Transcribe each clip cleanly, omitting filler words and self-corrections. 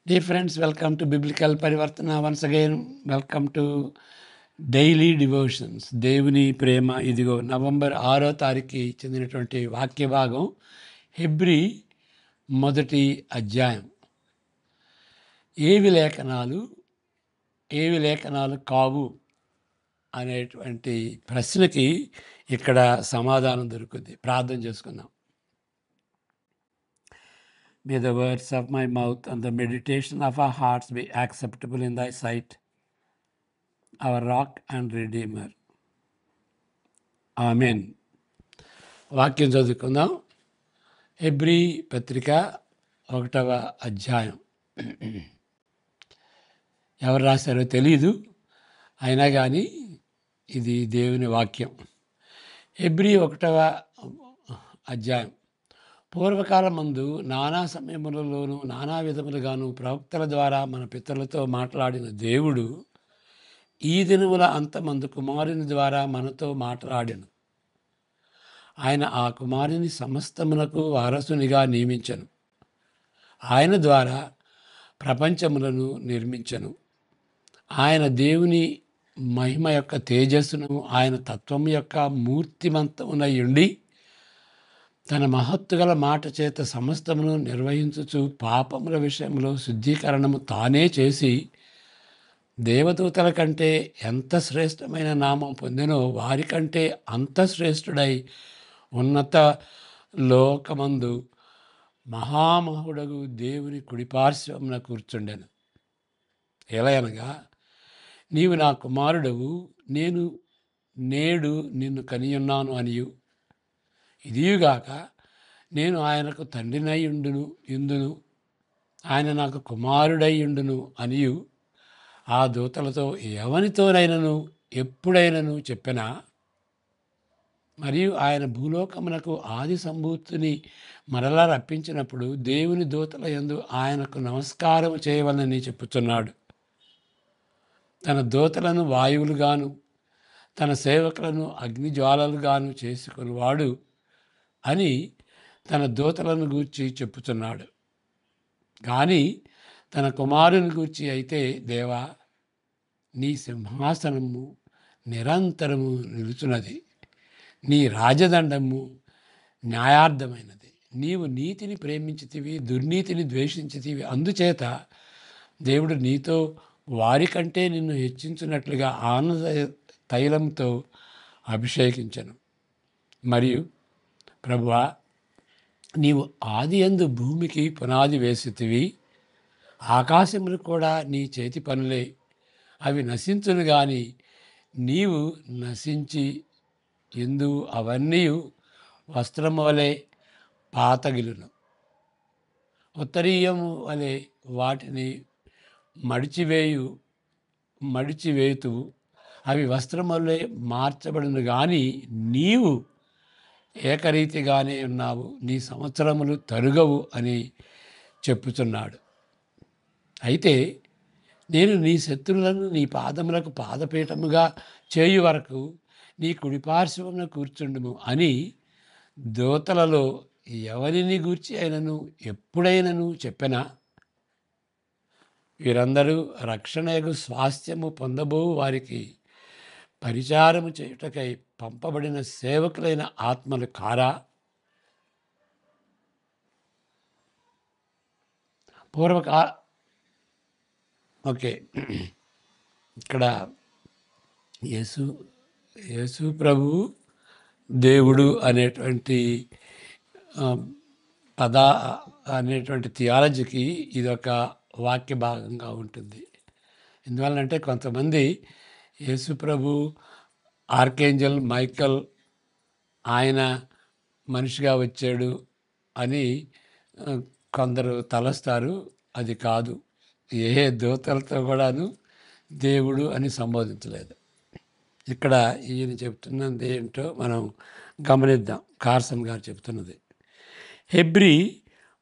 Dear friends, welcome to Biblical Parivartana. Once again, welcome to daily devotions. దేవుని ప్రేమ. ఇదిగో November 6వ తారీఖుకి చెందినటువంటి వాక్య భాగం హెబ్రీ 1వ అధ్యాయం. ఏవి లేఖనాలు కావు అనేటువంటి ప్రశ్నకి ఇక్కడ సమాధానం దొరుకుతుంది. ప్రార్థన చేసుకుందాం. May the words of my mouth and the meditation of our hearts be acceptable in thy sight, our rock and redeemer. Amen. వాక్యం చదువుకుందాం. హెబ్రీ పత్రిక 1వ అధ్యాయం. ఎవరు రాశారో తెలీదు, అయినా కానీ ఇది దేవుని వాక్యం. హెబ్రీ 1వ అధ్యాయం. పూర్వకాలమందు నానా సమయములలోనూ నానా విధములుగాను ప్రవక్తల ద్వారా మన పితరులతో మాట్లాడిన దేవుడు ఈ దినముల అంతమందు కుమారుని ద్వారా మనతో మాట్లాడెను. ఆయన ఆ కుమారుని సమస్తమునకు వారసునిగా నియమించెను. ఆయన ద్వారా ప్రపంచములను నిర్మించెను. ఆయన దేవుని మహిమ యొక్క తేజస్సును, ఆయన తత్వము యొక్క మూర్తిమంతమునై ఉండి తన మహత్తుగల మాట చేత సమస్తమును నిర్వహించుచు పాపముల విషయంలో శుద్ధీకరణము తానే చేసి దేవదూతల కంటే ఎంత శ్రేష్టమైన నామం పొందినో వారికంటే అంత శ్రేష్ఠుడై ఉన్నత లోకమందు మహామహుడగు దేవుని కుడిపార్శ్వమున కూర్చుండెను. ఎలయనగా, నీవు నా కుమారుడవు, నేను నేడు నిన్ను కనియున్నాను అనియు, ఇదియుగాక నేను ఆయనకు తండ్రినై యుందును, ఆయన నాకు కుమారుడై యుండును అనియు ఆ దూతలతో ఎవనితోనైనను ఎప్పుడైనను చెప్పినా, మరియు ఆయన భూలోకమునకు ఆది సంభూతిని మరలా రప్పించినప్పుడు దేవుని దూతల యందు ఆయనకు నమస్కారం చేయవలనని చెప్పుచున్నాడు. తన దూతలను వాయువులుగాను తన సేవకులను అగ్నిజ్వాలలుగాను చేసుకునివాడు అని తన దూతలను గూర్చి చెప్పుచున్నాడు. కానీ తన కుమారుని గూర్చి అయితే, దేవా, నీ సింహాసనము నిరంతరము నిలుచున్నది, నీ రాజదండము న్యాయార్థమైనది. నీవు నీతిని ప్రేమించితివి, దుర్నీతిని ద్వేషించితివి. అందుచేత దేవుడు నీతో వారికంటే నిన్ను హెచ్చించున్నట్లుగా ఆనంద తైలంతో అభిషేకించను. మరియు ప్రభువా, నీవు ఆదియందు భూమికి పునాది వేసితివి, ఆకాశములు కూడా నీ చేతి పనులే. అవి నశించును గాని నీవు నశించి ఎందు అవన్నీ వస్త్రము వలె పాతగిలును. ఉత్తరీయము వలె వాటిని మడిచివేతు అవి వస్త్రము వలె మార్చబడును గాని నీవు ఏకరీతిగానే ఉన్నావు, నీ సంవత్సరములు తరుగవు అని చెప్పుచున్నాడు. అయితే నేను నీ శత్రువులను నీ పాదములకు పాదపీఠముగా చేయు వరకు నీ కుడిపార్శ్వమున కూర్చుండుము అని దూతలలో ఎవరిని గూర్చి అయినను ఎప్పుడైనను చెప్పినా, వీరందరూ రక్షణయగు స్వాస్థ్యము పొందబో వారికి పరిచారము చేయుటకై పంపబడిన సేవకులైన ఆత్మలు కారా? ఓకే, ఇక్కడ యేసు ప్రభువు దేవుడు అనేటువంటి అనేటువంటి థియాలజీకి ఇదొక వాక్య భాగంగా ఉంటుంది. ఎందువల్లంటే కొంతమంది యేసు ప్రభు ఆర్కేంజల్ మైకల్ ఆయన మనిషిగా వచ్చాడు అని కొందరు తలస్తారు. అది కాదు. ఏ దూతలతో కూడాను దేవుడు అని సంబోధించలేదు. ఇక్కడ ఈయన చెప్తున్నది ఏంటో మనం గమనిద్దాం. కార్సన్ గారు చెప్తున్నది, హెబ్రీ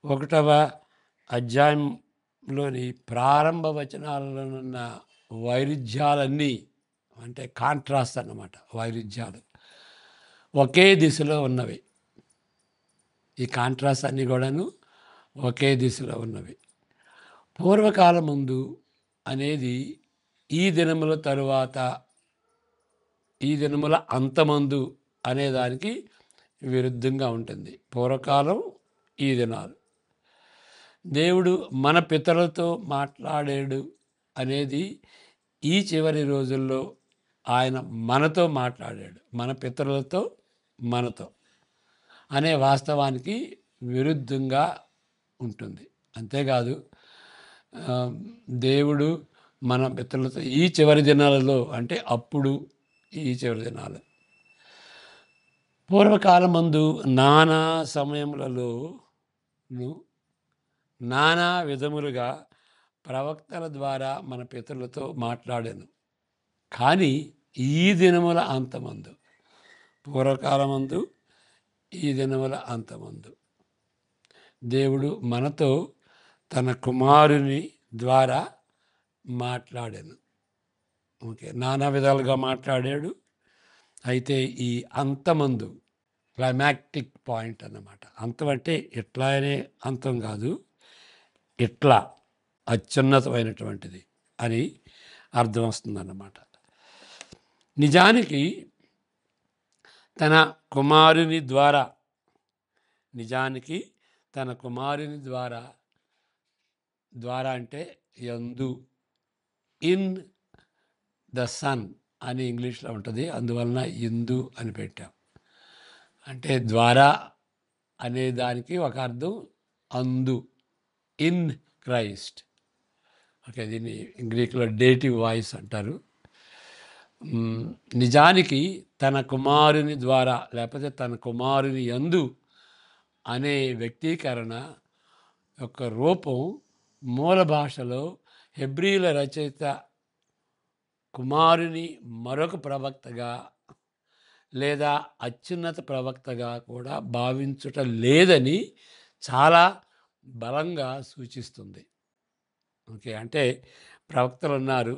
1వ అధ్యాయంలోని ప్రారంభ వచనాలలోనున్న వైరుధ్యాలన్నీ, అంటే కాంట్రాస్ట్ అన్నమాట, వైరుధ్యాలు ఒకే దిశలో ఉన్నవి. ఈ కాంట్రాస్ట్ అన్నీ కూడాను ఒకే దిశలో ఉన్నవి. పూర్వకాలమందు అనేది ఈ దినముల తరువాత, ఈ దినముల అంతమందు అనేదానికి విరుద్ధంగా ఉంటుంది. పూర్వకాలం, ఈ దినాలు. దేవుడు మన పితరులతో మాట్లాడాడు అనేది ఈ చివరి రోజుల్లో ఆయన మనతో మాట్లాడాడు. మన పితరులతో, మనతో అనే వాస్తవానికి విరుద్ధంగా ఉంటుంది. అంతేకాదు, దేవుడు మన పితరులతో ఈ చివరి దినాలలో, అంటే అప్పుడు ఈ చివరి దినాలు, పూర్వకాలమందు నానా సమయములలోను నానా విధములుగా ప్రవక్తల ద్వారా మన పితరులతో మాట్లాడాను. కానీ ఈ దినముల అంతమందు, పూర్వకాలమందు, ఈ దినముల అంతమందు దేవుడు మనతో తన కుమారుని ద్వారా మాట్లాడాను. ఓకే, నానా విధాలుగా మాట్లాడాడు. అయితే ఈ అంతమందు క్లైమాక్టిక్ పాయింట్ అన్నమాట. అంతం అంటే ఎట్లా అనే అంతం కాదు, ఇట్లా అత్యున్నతమైనటువంటిది అని అర్థం వస్తుందన్నమాట. నిజానికి తన కుమారుని ద్వారా, నిజానికి తన కుమారుని ద్వారా, ద్వారా అంటే యందు, ఇన్ ద సన్ అని ఇంగ్లీష్లో ఉంటుంది, అందువలన ఇందు అని పెట్టాం. అంటే ద్వారా అనే దానికి ఒక అర్థం అందు, ఇన్ క్రైస్ట్. ఓకే, దీన్ని గ్రీకులో డేటివ్ వాయిస్ అంటారు. నిజానికి తన కుమారుని ద్వారా, లేకపోతే తన కుమారుని యందు అనే వ్యక్తీకరణ యొక్క రూపం మూల భాషలో హెబ్రీల రచయిత కుమారుని మరొక ప్రవక్తగా లేదా అత్యున్నత ప్రవక్తగా కూడా భావించుట లేదని చాలా బలంగా సూచిస్తుంది. ఓకే, అంటే ప్రవక్తలు ఉన్నారు,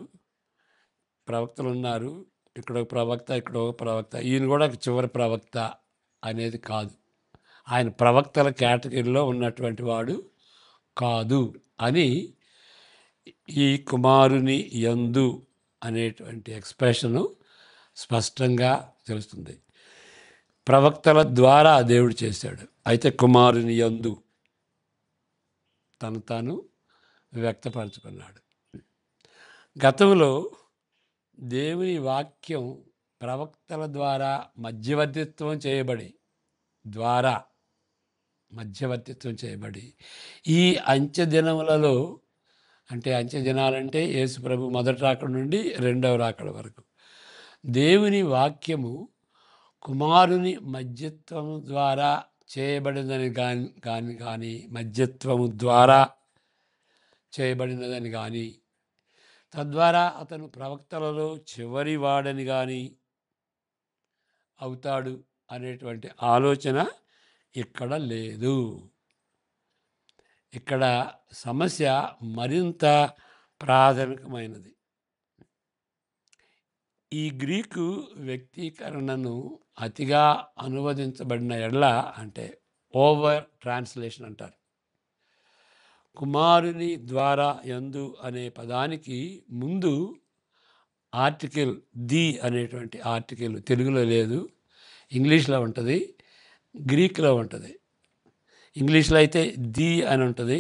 ఇక్కడ ఒక ప్రవక్త, ఇక్కడ ఒక ప్రవక్త, ఈయన కూడా చివరి ప్రవక్త అనేది కాదు. ఆయన ప్రవక్తల కేటగిరీలో ఉన్నటువంటి వాడు కాదు అని ఈ కుమారుని యందు అనేటువంటి ఎక్స్ప్రెషను స్పష్టంగా తెలుస్తుంది. ప్రవక్తల ద్వారా దేవుడు చేశాడు, అయితే కుమారుని యందు తను తాను వ్యక్తపరచుకున్నాడు. గతంలో దేవుని వాక్యం ప్రవక్తల ద్వారా మధ్యవర్తిత్వం చేయబడి ఈ అంచె దినములలో, అంటే అంచె దినాలంటే యేసు ప్రభు మొదటి రాకడ నుండి రెండవ రాకడ వరకు దేవుని వాక్యము కుమారుని మధ్యత్వము ద్వారా చేయబడినదని కానీ మధ్యత్వము ద్వారా చేయబడినదని కానీ, తద్వారా అతను ప్రవక్తలలో చివరి వాడని కానీ అవుతాడు అనేటువంటి ఆలోచన ఇక్కడ లేదు. ఇక్కడ సమస్య మరింత ప్రాథమికమైనది. ఈ గ్రీకు వ్యక్తీకరణను అతిగా అనువదించబడిన ఎడల, అంటే ఓవర్ ట్రాన్స్లేషన్ అంటారు, కుమారుని ద్వారా యందు అనే పదానికి ముందు ఆర్టికల్ ది అనేటువంటి ఆర్టికల్ తెలుగులో లేదు, ఇంగ్లీష్లో ఉంటుంది, గ్రీకులో ఉంటుంది. ఇంగ్లీష్లో అయితే ది అని ఉంటుంది,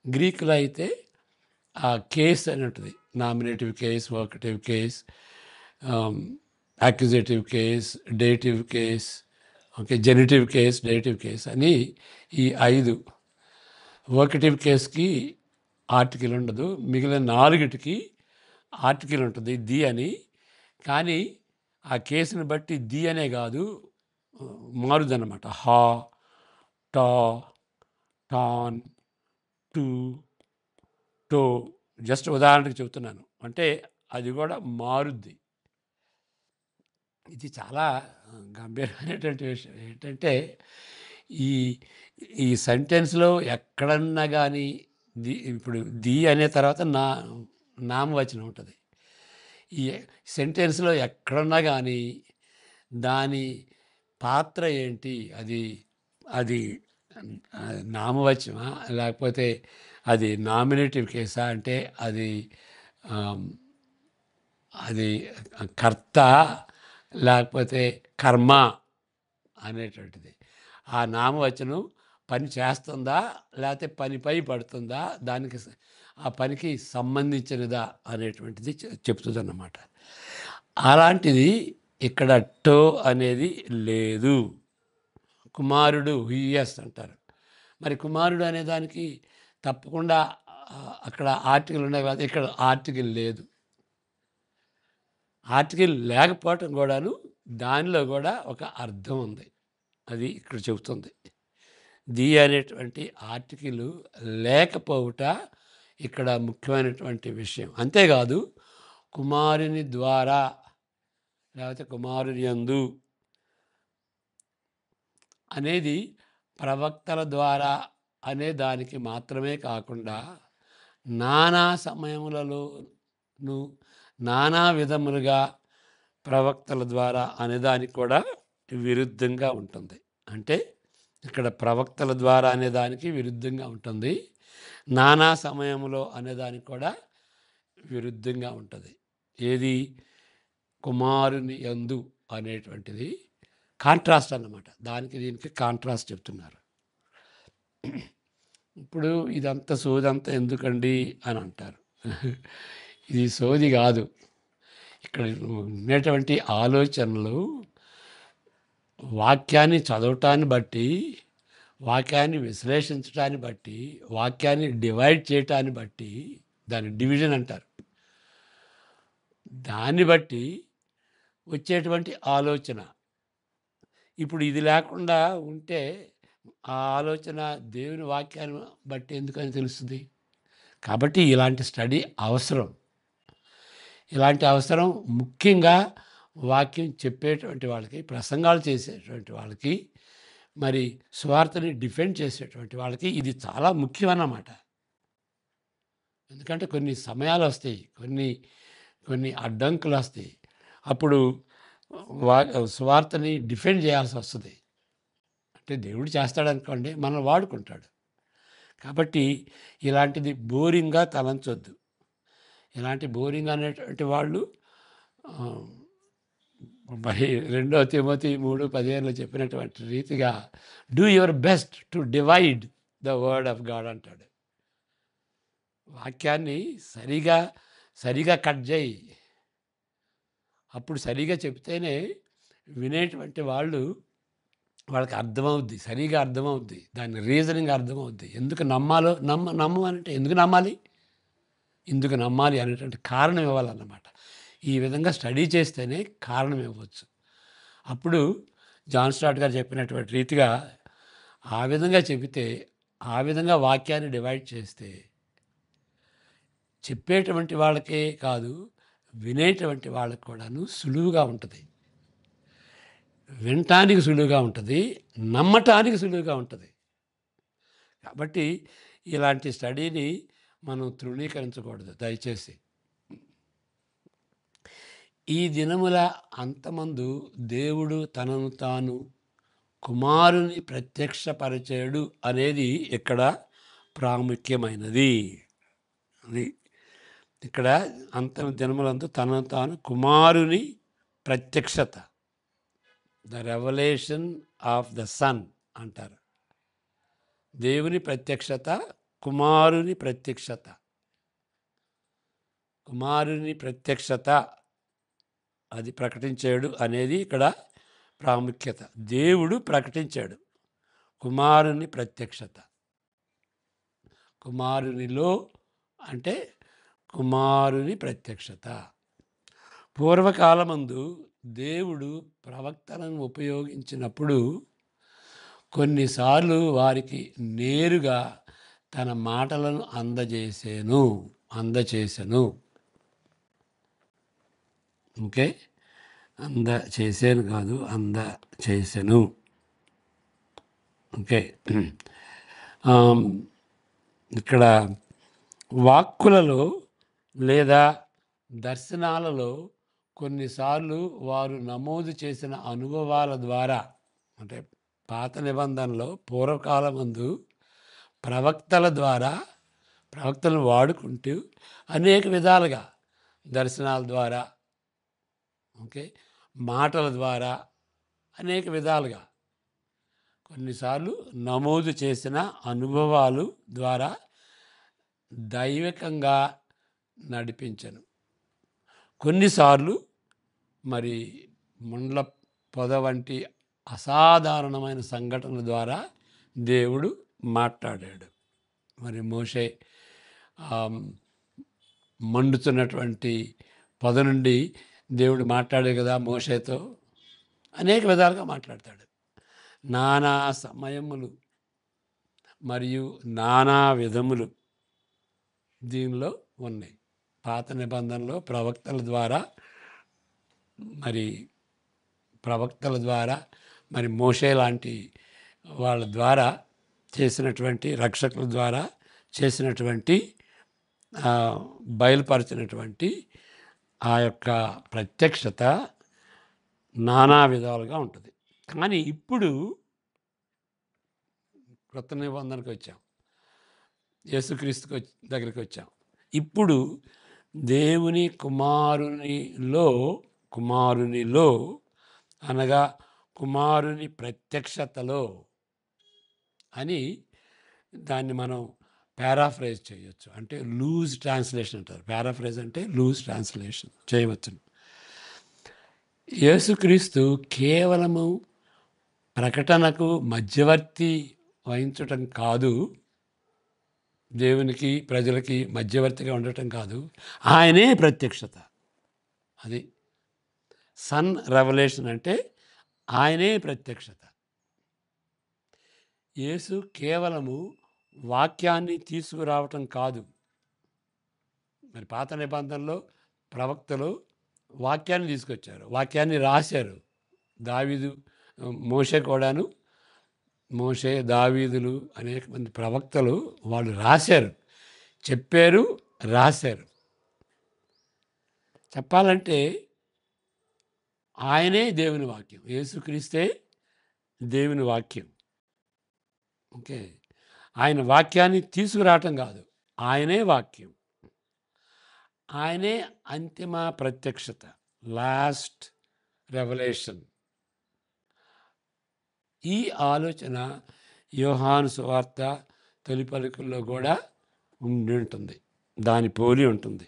గ్రీకులో అయితే ఆ కేస్ అని ఉంటుంది. Nominative case, vocative case, accusative case, dative case, okay, genitive case, dative case అని ఈ 5. వోకటివ్ కేస్కి ఆర్టికల్ ఉండదు, మిగిలిన 4టికి ఆర్టికల్ ఉంటుంది ది అని. కానీ ఆ కేసుని బట్టి ది అనే కాదు, మారుదన్నమాట. హా, టా, టాన్, టు, టో, జస్ట్ ఉదాహరణకు చెబుతున్నాను. అంటే అది కూడా మారుద్ది. ఇది చాలా గంభీరమైనటువంటి విషయం. ఏంటంటే ఈ ఈ సెంటెన్స్లో ఎక్కడన్నా కానీ ఇప్పుడు ది అనే తర్వాత నామవచనం ఉంటుంది. ఈ సెంటెన్స్లో ఎక్కడన్నా కానీ దాని పాత్ర ఏంటి, అది నామవాచ్యమా? లేకపోతే అది నామినేటివ్ కేసా? అంటే అది ఆమ్, అది కర్త లేకపోతే కర్మ అనేటువంటిది. ఆ నామవచనం పని చేస్తుందా? లేకపోతే పనిపై పడుతుందా? దానికి ఆ పనికి సంబంధించినదా అనేటువంటిది చెప్తుందన్నమాట. అలాంటిది ఇక్కడ టో అనేది లేదు. కుమారుడు హియస్ అంటారు. మరి కుమారుడు అనే దానికి తప్పకుండా అక్కడ ఆర్టికల్ ఉన్నాయి కదా, ఇక్కడ ఆర్టికల్ లేదు. ఆర్టికల్ లేకపోవటం కూడాను దానిలో కూడా ఒక అర్థం ఉంది. అది ఇక్కడ చెబుతుంది. ది అనేటువంటి ఆర్టికల్ లేకపోవుట ఇక్కడ ముఖ్యమైనటువంటి విషయం. అంతేకాదు కుమారుని ద్వారా లేకపోతే కుమారుని యందు అనేది ప్రవక్తల ద్వారా అనే దానికి మాత్రమే కాకుండా నానా సమయములలోను నానా విధములుగా ప్రవక్తల ద్వారా అనేదానికి కూడా విరుద్ధంగా ఉంటుంది. అంటే ఇక్కడ ప్రవక్తల ద్వారా అనేదానికి విరుద్ధంగా ఉంటుంది, నానా సమయంలో అనేదానికి కూడా విరుద్ధంగా ఉంటుంది. ఏది? కుమారుని యందు అనేటువంటిది కాంట్రాస్ట్ అన్నమాట. దానికి దీనికి కాంట్రాస్ట్ చెప్తున్నారు. ఇప్పుడు ఇదంతా సోదంతా ఎందుకండి అని అంటారు. ఇది సోది కాదు. ఇక్కడ ఉన్నటువంటి ఆలోచనలు వాక్యాన్ని చదవటాన్ని బట్టి, వాక్యాన్ని విశ్లేషించటాన్ని బట్టి, వాక్యాన్ని డివైడ్ చేయటాన్ని బట్టి, దాన్ని డివిజన్ అంటారు, దాన్ని బట్టి వచ్చేటువంటి ఆలోచన. ఇప్పుడు ఇది లేకుండా ఉంటే ఆ ఆలోచన దేవుని వాక్యాన్ని బట్టి ఎందుకని తెలుస్తుంది? కాబట్టి ఇలాంటి స్టడీ అవసరం. ఇలాంటి అవసరం ముఖ్యంగా వాక్యం చెప్పేటువంటి వాళ్ళకి, ప్రసంగాలు చేసేటువంటి వాళ్ళకి, మరి సువార్తని డిఫెండ్ చేసేటువంటి వాళ్ళకి ఇది చాలా ముఖ్యమన్నమాట. ఎందుకంటే కొన్ని సమయాలు వస్తాయి, కొన్ని అడ్డంకులు వస్తాయి. అప్పుడు సువార్తని డిఫెండ్ చేయాల్సి వస్తుంది. అంటే దేవుడు చేస్తాడనుకోండి, మనం వాడుకుంటాడు. కాబట్టి ఇలాంటిది బోరింగ్గా తలంచొద్దు. ఇలాంటి బోరింగ్ అనేటువంటి వాళ్ళు మరి 2 తిమోతి 3:15 చెప్పినటువంటి రీతిగా do your best to divide the word of God అంటాడు. వాక్యాన్ని సరిగా కట్ చేయి. అప్పుడు సరిగా చెప్తేనే వినేటువంటి వాళ్ళకి అర్థమవుద్ది, సరిగా అర్థమవుద్ది, దాని రీజనింగ్ అర్థమవుద్ది. ఎందుకు నమ్మాలో నమ్ము అంటే ఎందుకు నమ్మాలి అనేటువంటి కారణం ఇవ్వాలన్నమాట. ఈ విధంగా స్టడీ చేస్తేనే కారణం ఇవ్వచ్చు. అప్పుడు జాన్ స్టార్ట్ గారు చెప్పినటువంటి రీతిగా ఆ విధంగా చెబితే, ఆ విధంగా వాక్యాన్ని డివైడ్ చేస్తే చెప్పేటువంటి వాళ్ళకే కాదు, వినేటువంటి వాళ్ళకు కూడాను సులువుగా ఉంటుంది. వినటానికి సులువుగా ఉంటుంది, నమ్మటానికి సులువుగా ఉంటుంది. కాబట్టి ఇలాంటి స్టడీని మనం తృణీకరించకూడదు దయచేసి. ఈ దినముల అంతమందు దేవుడు తనను తాను కుమారుని ప్రత్యక్షపరచాడు అనేది ఇక్కడ ప్రాముఖ్యమైనది. అది ఇక్కడ అంత దినములందు తనను తాను కుమారుని ప్రత్యక్షత, the revelation of the son అంటారు. దేవుని ప్రత్యక్షత, కుమారుని ప్రత్యక్షత. కుమారుని ప్రత్యక్షత అది ప్రకటించాడు అనేది ఇక్కడ ప్రాముఖ్యత. దేవుడు ప్రకటించాడు కుమారుని ప్రత్యక్షత. కుమారునిలో అంటే కుమారుని ప్రత్యక్షత. పూర్వకాలమందు దేవుడు ప్రవక్తలను ఉపయోగించినప్పుడు కొన్నిసార్లు వారికి నేరుగా తన మాటలను అందచేసెను. ఓకే, అందచేసెను. ఓకే, ఇక్కడ వాక్కులలో లేదా దర్శనాలలో కొన్నిసార్లు వారు నమోదు చేసిన అనుభవాల ద్వారా, అంటే పాత నిబంధనలో పూర్వకాలమందు ప్రవక్తలను వాడుకుంటూ అనేక విధాలుగా దర్శనాల ద్వారా, ఓకే, మాటల ద్వారా, అనేక విధాలుగా కొన్నిసార్లు నమోదు చేసిన అనుభవాలు ద్వారా దైవికంగా నడిపించను. కొన్నిసార్లు మరి ముండ్ల పొద వంటి అసాధారణమైన సంఘటనల ద్వారా దేవుడు మాట్లాడాడు. మరి మోషే మండుతున్నటువంటి పొద నుండి దేవుడు మాట్లాడే కదా మోషేతో. అనేక విధాలుగా మాట్లాడతాడు. నానా సమయములు మరియు నానా విధములు దీనిలో ఉన్నాయి. పాత నిబంధనలో ప్రవక్తల ద్వారా మరి మోషే లాంటి వాళ్ళ ద్వారా చేసినటువంటి, రక్షకుల ద్వారా చేసినటువంటి బయలుపరిచినటువంటి ఆ యొక్క ప్రత్యక్షత నానా విధాలుగా ఉంటుంది. కానీ ఇప్పుడు క్రొత్త నిబంధనకు వచ్చాం, యేసుక్రీస్తు దగ్గరికి వచ్చాం. ఇప్పుడు దేవుని కుమారునిలో అనగా కుమారుని ప్రత్యక్షతలో అని దాన్ని మనం పారాఫ్రైజ్ చేయవచ్చు. అంటే లూజ్ ట్రాన్స్లేషన్ అంటారు. పారాఫ్రైజ్ అంటే లూజ్ ట్రాన్స్లేషన్ చేయవచ్చు. యేసుక్రీస్తు కేవలము ప్రకటనకు మధ్యవర్తి వహించటం కాదు, దేవునికి ప్రజలకి మధ్యవర్తిగా ఉండటం కాదు, ఆయనే ప్రత్యక్షత. అది సన్ రెవల్యూషన్ అంటే ఆయనే ప్రత్యక్షత. యేసు కేవలము వాక్యాన్ని తీసుకురావటం కాదు. మరి పాత నిబంధనలో ప్రవక్తలు వాక్యాన్ని తీసుకొచ్చారు, వాక్యాన్ని రాశారు. మోషే, దావీదులు, అనేక మంది ప్రవక్తలు వాళ్ళు రాశారు, చెప్పారు, రాశారు. చెప్పాలంటే ఆయనే దేవుని వాక్యం, యేసుక్రీస్తే దేవుని వాక్యం. ఓకే, ఆయన వాక్యాన్ని తీసుకురావటం కాదు, ఆయనే వాక్యం, ఆయనే అంతిమ ప్రత్యక్షత, లాస్ట్ రెవల్యూషన్. ఈ ఆలోచన యోహాను సువార్త తొలి పలుకుల్లో కూడా ఉండి ఉంటుంది, దాని పోలి ఉంటుంది.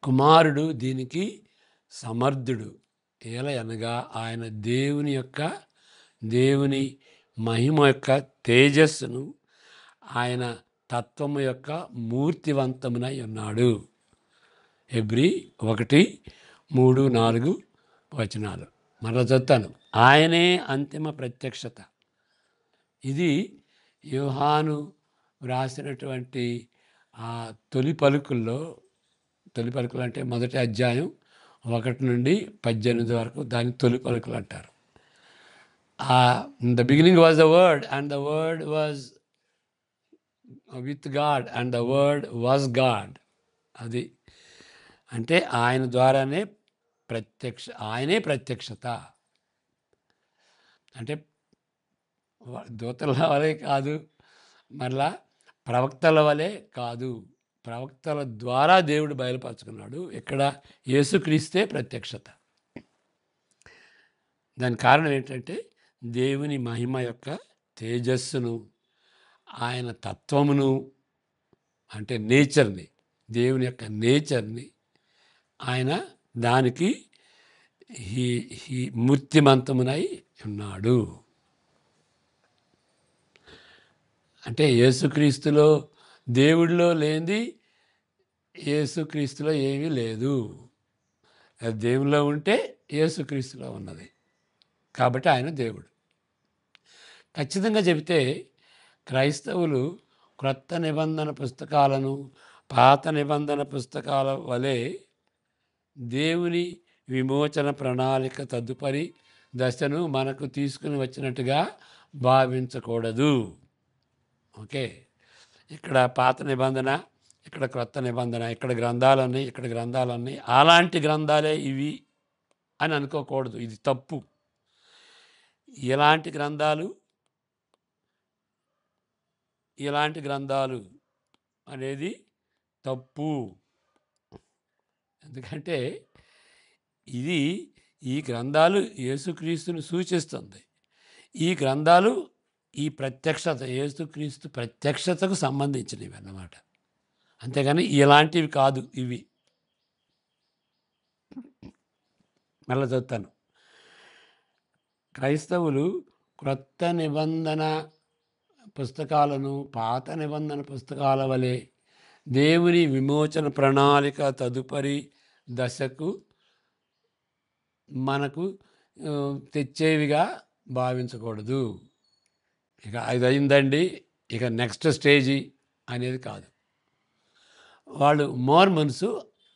కుమారుడు దీనికి సమర్థుడు. అనగా ఆయన దేవుని మహిమ యొక్క తేజస్సును, ఆయన తత్వము యొక్క మూర్తివంతమునై ఉన్నాడు. హెబ్రీ 1:3-4 మరలా చదువుతాను. ఆయనే అంతిమ ప్రత్యక్షత. ఇది యోహాను వ్రాసినటువంటి ఆ తొలి పలుకులు అంటే మొదటి అధ్యాయం 1-18 వరకు దాని తొలి పలుకులు అంటారు. In the beginning was the Word, and the Word was with God, and the Word was God. అది అంటే ఆయన ద్వారానే ఆయనే ప్రత్యక్షత. అంటే దూతల వలె కాదు, మరలా ప్రవక్తల వలె కాదు, ప్రవక్తల ద్వారా దేవుడు బయలుపరుచుకున్నాడు. ఇక్కడ యేసుక్రీస్తే ప్రత్యక్షత. దాని కారణం ఏంటంటే దేవుని మహిమ యొక్క తేజస్సును, ఆయన తత్వమును, అంటే నేచర్ని, దేవుని యొక్క నేచర్ని ఆయన దానికి మూర్తిమంతమునై ఉన్నాడు. అంటే యేసుక్రీస్తులో, దేవుడిలో లేనిది యేసుక్రీస్తులో ఏమీ లేదు. దేవునిలో ఉంటే యేసుక్రీస్తులో ఉన్నది, కాబట్టి ఆయన దేవుడు. ఖచ్చితంగా చెబితే క్రైస్తవులు క్రొత్త నిబంధన పుస్తకాలను పాత నిబంధన పుస్తకాల వలె దేవుని విమోచన ప్రణాళిక తదుపరి దశను మనకు తీసుకుని వచ్చినట్టుగా భావించకూడదు. ఓకే, ఇక్కడ పాత నిబంధన, ఇక్కడ క్రొత్త నిబంధన, ఇక్కడ గ్రంథాలన్నీ అలాంటి గ్రంథాలే ఇవి అని అనుకోకూడదు. ఇది తప్పు. ఇలాంటి గ్రంథాలు అనేది తప్పు. ఎందుకంటే ఈ గ్రంథాలు యేసుక్రీస్తుని సూచిస్తుంది. ఈ గ్రంథాలు ఈ ప్రత్యక్షత, యేసుక్రీస్తు ప్రత్యక్షతకు సంబంధించినవి అన్నమాట. అంతేగాని ఇలాంటివి కాదు. ఇవి మళ్ళీ చదువుతాను. క్రైస్తవులు క్రొత్త నిబంధన పుస్తకాలను పాత నిబంధన పుస్తకాల వలె దేవుని విమోచన ప్రణాళిక తదుపరి దశకు మనకు తెచ్చేవిగా భావించకూడదు. ఇక అది అయిందండి, ఇక నెక్స్ట్ స్టేజీ అనేది కాదు. వాళ్ళు మోర్మన్స్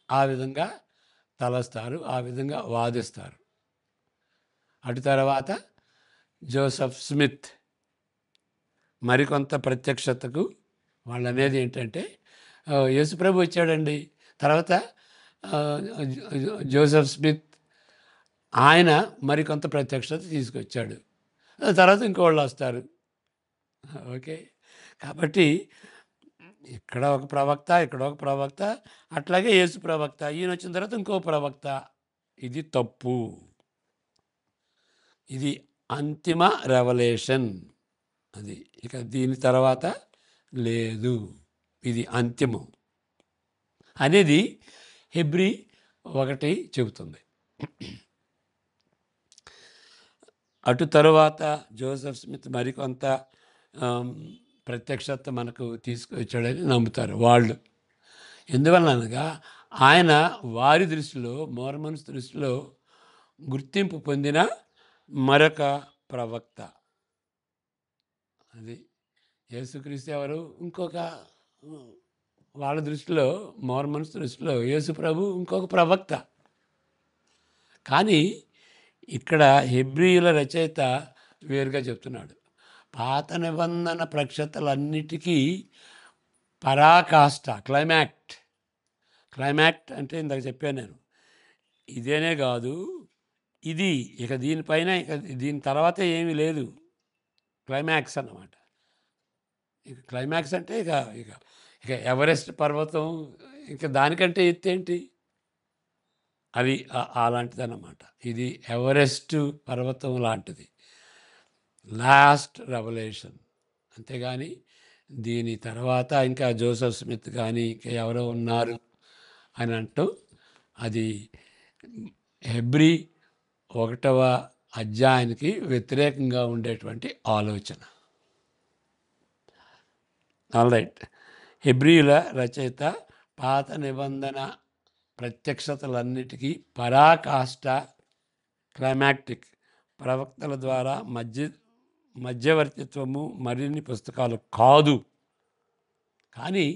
ఆ విధంగా తలస్తారు, ఆ విధంగా వాదిస్తారు. అటు తర్వాత జోసెఫ్ స్మిత్ మరికొంత ప్రత్యక్షతకు వాళ్ళు అనేది ఏంటంటే, యేసుప్రభు వచ్చాడండి, తర్వాత జోసెఫ్ స్మిత్ ఆయన మరికొంత ప్రత్యక్షత తీసుకొచ్చాడు, తర్వాత ఇంకోళ్ళు వస్తారు. ఓకే, కాబట్టి ఇక్కడ ఒక ప్రవక్త, ఇక్కడ ఒక ప్రవక్త, అట్లాగే యేసు ప్రవక్త, ఈయన వచ్చిన తర్వాత ఇంకో ప్రవక్త. ఇది తప్పు. ఇది అంతిమ రెవల్యూషన్. అది ఇక దీని తర్వాత లేదు, ఇది అంతిమం అనేది హెబ్రీ 1 చెబుతుంది. అటు తరువాత జోసెఫ్ స్మిత్ మరికొంత ప్రత్యక్షత మనకు తీసుకొచ్చాడని నమ్ముతారు వాళ్ళు. ఎందువలనగా ఆయన వారి దృష్టిలో, మోర్మన్స్ దృష్టిలో గుర్తింపు పొందిన మరొక ప్రవక్త. అది యేసుక్రీస్తు ఎవరు? ఇంకొక, వాళ్ళ దృష్టిలో, మోర్మన్స్ దృష్టిలో యేసు ప్రభు ఇంకొక ప్రవక్త. కానీ ఇక్కడ హెబ్రీయుల రచయిత వేరుగా చెప్తున్నాడు. పాత నిబంధన ప్రక్షతలన్నిటికీ పరాకాష్ట, క్లైమాక్ట్ అంటే ఇందాక చెప్పాను నేను. ఇదేనే కాదు, ఇది ఇక దీనిపైన, ఇక దీని తర్వాత ఏమీ లేదు. క్లైమాక్స్ అన్నమాట. ఇక క్లైమాక్స్ అంటే ఇక ఇక ఇక ఎవరెస్ట్ పర్వతం, ఇక దానికంటే ఎత్తేంటి? అది అలాంటిది అన్నమాట. ఇది ఎవరెస్ట్ పర్వతం లాంటిది, లాస్ట్ రెవల్యూషన్. అంతేగాని దీని తర్వాత ఇంకా జోసెఫ్ స్మిత్ కానీ ఇంకా ఎవరో ఉన్నారు అని అంటూ, అది హెబ్రీ 1వ అధ్యాయానికి వ్యతిరేకంగా ఉండేటువంటి ఆలోచన. ఆల్రైట్, హెబ్రీయుల రచయిత పాత నిబంధన ప్రత్యక్షతలన్నిటికీ పరాకాష్ట, క్లైమాక్టిక్ ప్రవక్తల ద్వారా మధ్యవర్తిత్వము మరిన్ని పుస్తకాలు కాదు. కానీ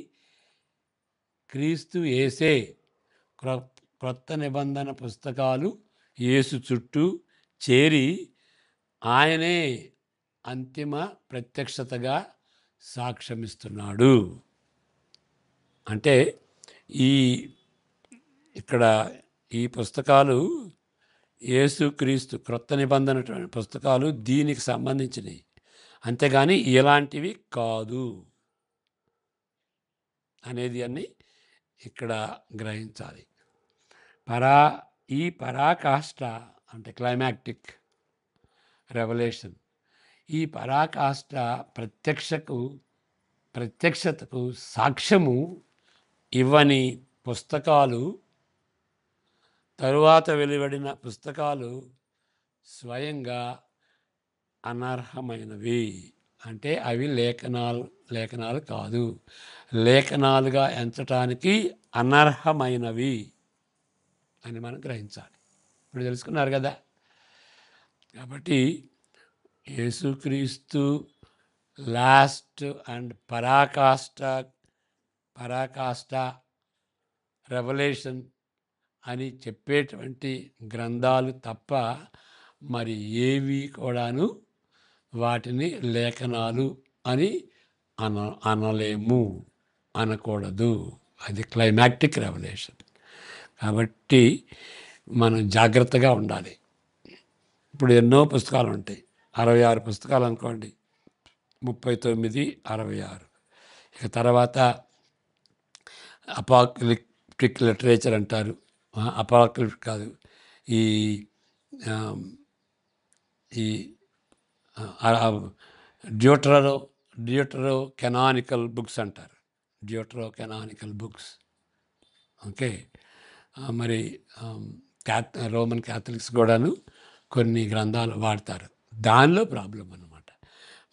క్రీస్తు యేసే క్రొత్త నిబంధన పుస్తకాలు యేసు చుట్టూ చేరి ఆయనే అంతిమ ప్రత్యక్షతగా సాక్ష్యమిస్తున్నాడు. అంటే ఇక్కడ ఈ పుస్తకాలు యేసుక్రీస్తు క్రొత్త నిబంధన పుస్తకాలు దీనికి సంబంధించినవి, అంతేగాని ఇలాంటివి కాదు అనేది అన్ని ఇక్కడ గ్రహించాలి. ఈ పరాకాష్ట అంటే క్లైమాక్టిక్ రెవల్యూషన్, ఈ పరాకాష్ట ప్రత్యక్షతకు సాక్ష్యము ఇవ్వని పుస్తకాలు, తరువాత వెలువడిన పుస్తకాలు స్వయంగా అనర్హమైనవి. అంటే అవి లేఖనాలు కాదు, లేఖనాలుగా ఎంచటానికి అనర్హమైనవి అని మనం గ్రహించాలి. ఇప్పుడు తెలుసుకున్నారు కదా. కాబట్టి యేసుక్రీస్తు లాస్ట్ అండ్ పరాకాష్ట రెవల్యూషన్ అని చెప్పేటువంటి గ్రంథాలు తప్ప మరి ఏవి కూడాను వాటిని లేఖనాలు అని అనకూడదు. అది క్లైమాక్టిక్ రెవల్యూషన్. కాబట్టి మనం జాగ్రత్తగా ఉండాలి. ఇప్పుడు ఎన్నో పుస్తకాలు ఉంటాయి, 66 పుస్తకాలు అనుకోండి, 39, 66. ఇక తర్వాత అపాక్లిప్టిక్ లిటరేచర్ అంటారు. అపాక్లిప్టిక్ కాదు, ఈ ఆ, ఈ డ్యూటరో కెనానికల్ బుక్స్ అంటారు. డ్యూటరో కెనానికల్ బుక్స్. ఓకే. మరి రోమన్ క్యాథలిక్స్ కూడాను కొన్ని గ్రంథాలు వాడతారు. దానిలో ప్రాబ్లం అన్నమాట.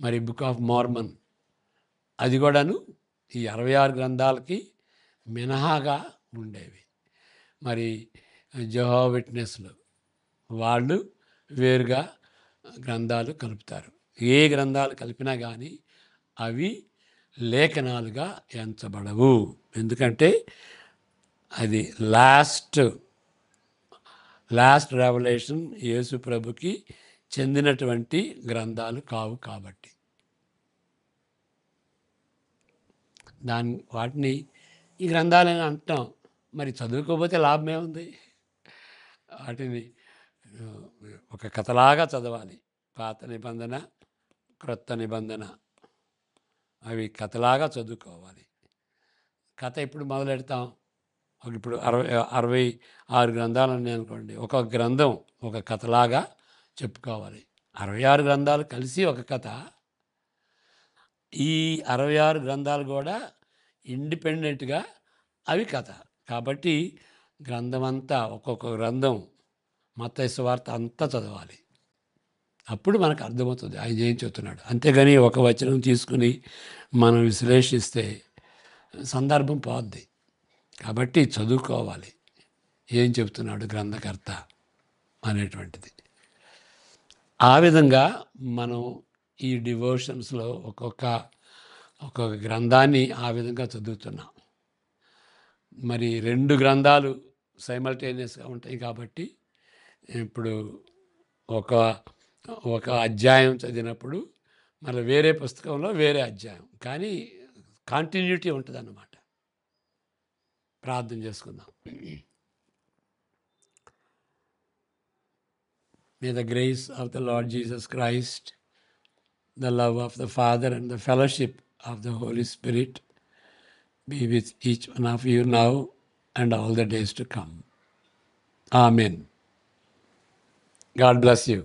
మరి బుక్ ఆఫ్ మార్మన్ అది కూడాను ఈ 66 గ్రంథాలకి మినహాగా ఉండేవి. మరి జెహోవా విట్నెస్లు వాళ్ళు వేరుగా గ్రంథాలు కలుపుతారు. ఏ గ్రంథాలు కలిపినా కానీ అవి లేఖనాలుగా ఎంచబడవు. ఎందుకంటే అది లాస్ట్ రెవల్యూషన్ యేసు ప్రభుకి చెందినటువంటి గ్రంథాలు కావు కాబట్టి వాటిని ఈ గ్రంథాలని అంటాం. మరి చదువుకోకపోతే లాభమే ఉంది? వాటిని ఒక కథలాగా చదవాలి. పాత నిబంధన, క్రొత్త నిబంధన అవి కథలాగా చదువుకోవాలి. కథ ఇప్పుడు మొదలెడతాం. ఇప్పుడు 66 గ్రంథాలు ఉన్నాయి అనుకోండి, ఒక గ్రంథం ఒక కథలాగా చెప్పుకోవాలి. 66 గ్రంథాలు కలిసి ఒక కథ. ఈ 66 గ్రంథాలు కూడా ఇండిపెండెంట్గా అవి కథ. కాబట్టి గ్రంథం అంతా, ఒక్కొక్క గ్రంథం, మత్తయి సువార్త అంతా చదవాలి. అప్పుడు మనకు అర్థమవుతుంది ఆయన ఏం చెప్తున్నాడు. అంతేగాని ఒక వచనం తీసుకుని మనం విశ్లేషిస్తే సందర్భం పోద్ది. కాబట్టి చదువుకోవాలి ఏం చెప్తున్నాడు గ్రంథకర్త అనేటువంటిది. ఆ విధంగా మనం ఈ డివోషన్స్లో ఒక్కొక్క గ్రంథాన్ని ఆ విధంగా చదువుతున్నాం. మరి 2 గ్రంథాలు సైమల్టేనియస్గా ఉంటాయి కాబట్టి ఇప్పుడు ఒక అధ్యాయం చదివినప్పుడు మళ్ళీ వేరే పుస్తకంలో వేరే అధ్యాయం, కానీ కంటిన్యూటీ ఉంటుంది అన్నమాట. ప్రార్థన చేసుకుందాం. May the grace of the Lord Jesus Christ, the love of the Father, and the fellowship of the Holy Spirit be with each one of you now and all the days to come. Amen. God bless you.